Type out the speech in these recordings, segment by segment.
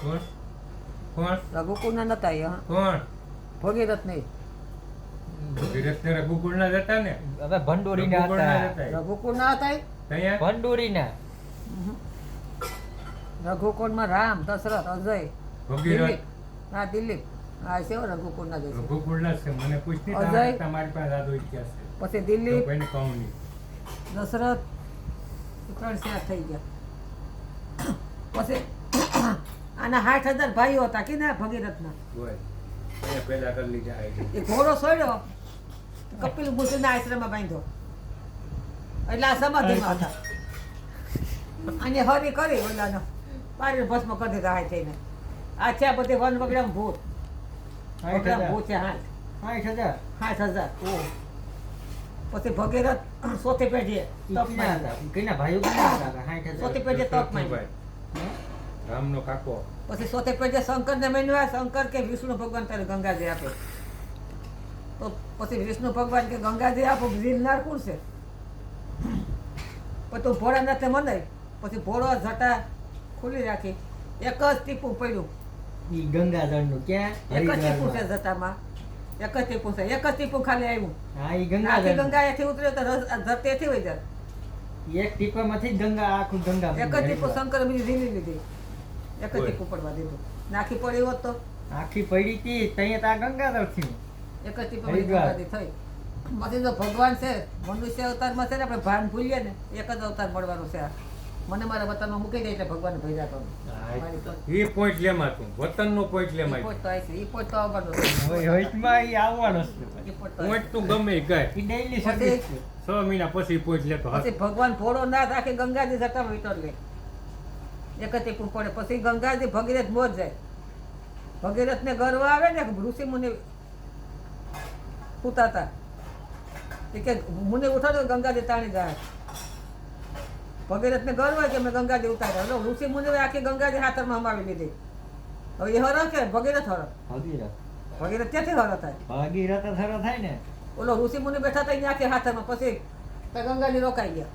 કોણ કોણ રઘુકુળના નતા એ, હા. કોણ ભગીરથ નહીં. ભગીરથ ને રઘુકુળના જ હતા ને. હવે ભંડોરીના રઘુકુળના જ હતા. હતા એ. રઘુકુળના હતા એ? અહીંયા ભંડોરીના. રઘુકુળમાં રામ, દશરથ, અજય, ભગીરથ દિલીપ. હા, દિલીપ. હા, છે હો, રઘુકુળના જ છે. રઘુકુળના જ છે. મને પૂછ નહીં, અજય. તમારી પાસે આદો ઇતિહાસ છે પછી તો દિલીપ, કોઈને કહું નહીં. દશરથ, 3-4 થઈ ગયા. પછી આના 60,000 ભાઈઓ હતા કે ના ભગીરથના. બોલ અહીંયા પેદા કરી લીધા આ એ ઘોડો છોડ્યો, કપિલ મુનિના આશ્રમમાં બાંધ્યો, એટલે આ સમાધિમાં હતા. અને હરી કરી ઓલાનો પારી ભસ્મ કરી દીધા હાય થઈને. આ છે આ બધી વન વગડામાં ભૂત. વગડામાં ભૂત છે 60,000. 60,000. ઓહો. પછી ભગીરથ સોથી પેઢીએ ઈ તપ કીના માંડ્યો. હતા? કીના ભાઈઓ કીના હતા? 60,000. સોથી પેઢીએ તપ માંડ્યો. ભાઈ રામનો કાકો પછી સોતે પેઢીએ શંકરને માન્યા. શંકર કે વિષ્ણુ ભગવાન તારે ગંગાજી આપે. તો પછી વિષ્ણુ ભગવાન કે ગંગાજી આપો, જીલનાર કોણ છે? પછી તું ભોળાનાથને મનાય. પછી ભોળો જટા ખુલ્લી રાખી, એક જ ટીપું પડ્યું. ઈ ગંગાજળનું ક્યાં? એક જ ટીપું છે હરિદ્વારમાં. જટામાં. એક જ ટીપું છે. એક જ ટીપું ખાલી આવ્યું. હા, ઈ આખી ગંગાજળ. ગંગા એથી ઉતર્યો તો ધરતીથી વહી જાય. એક ટીપામાંથી જ ગંગા આખું ગંગા એક જ ટીપું શંકર બીજી ઝીલી લીધી. એક જ ઓય. ટીપું પડવા દીધું. નાખી પડી હોત તો આખી પડી હતી તઈએ તો આ ગંગાજળ થયું. એક જ ટીપું હરિદ્વાર. ગંગાજી થઈ. પછી જો ભગવાન છે, મનુષ્ય અવતારમાં છે ને, આપણે ભાન ભૂલીએ ને, એક જ અવતાર મળવાનું છે આ. મને મારા વતનમાં મૂકી દે એટલે ભગવાન ભેજા કરું. મારી પોત. એ પોઈન્ટ લેમાં તું વતનનો પોઈન્ટ ઈ લેમાં પોત તો આવી છે. ઈ પોત તો આવવાનો છે. હોય હોયમાં ઈ આવવાનો જ છે. ઈ પોત તો આવી પોઈન્ટ છે. તું ગમે એ ગાય ઈ ડેઈલી પછી- સર્વિસ છે. 6 મહિના પછી પોઈન્ટ લેતો પછી ભગવાન ભોળો નાથ આખી ગંગાજી જટામાં વીંટો લે. એક જ ટીપું પડે. પછી ગંગાજી ભગીરથ મોજ જાય. ભગીરથને ગર્વ આવે ને, ઋષિ મુનિ સૂતા હતા. એ કે મુનિ ઉઠો તો ગંગાજી તાણી જાય. ભગીરથને ગર્વ હોય કે મેં ગંગાજી ઉતાર્યા. એટલે ઋષિ મુનિ આખી ગંગાજી હાથરમાં હમાવી લીધી. હવે એ હર કે ભગીરથ હર? ભગીરથ. ભગીરથ ક્યાંથી હર થાય? ભગીરથ જ હરો થાય ને. ઓલો ઋષિ મુનિ બેઠા હતા એની આખી હાથમાં. પછી તો ગંગાજી રોકાઈ ગયા.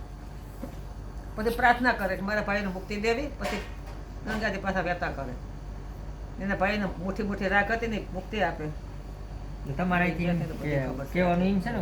પછી પ્રાર્થના કરે કે મારા ભાઈને મુક્તિ દેવી. પછી ગંગાજી પાછા વહેતા કરે. એના ભાઈને મુઠ્ઠી મુઠ્ઠી રાખ હતી ને મુક્તિ આપે. તમારે અહીંથી એમ કે કહેવાનું એમ છે ને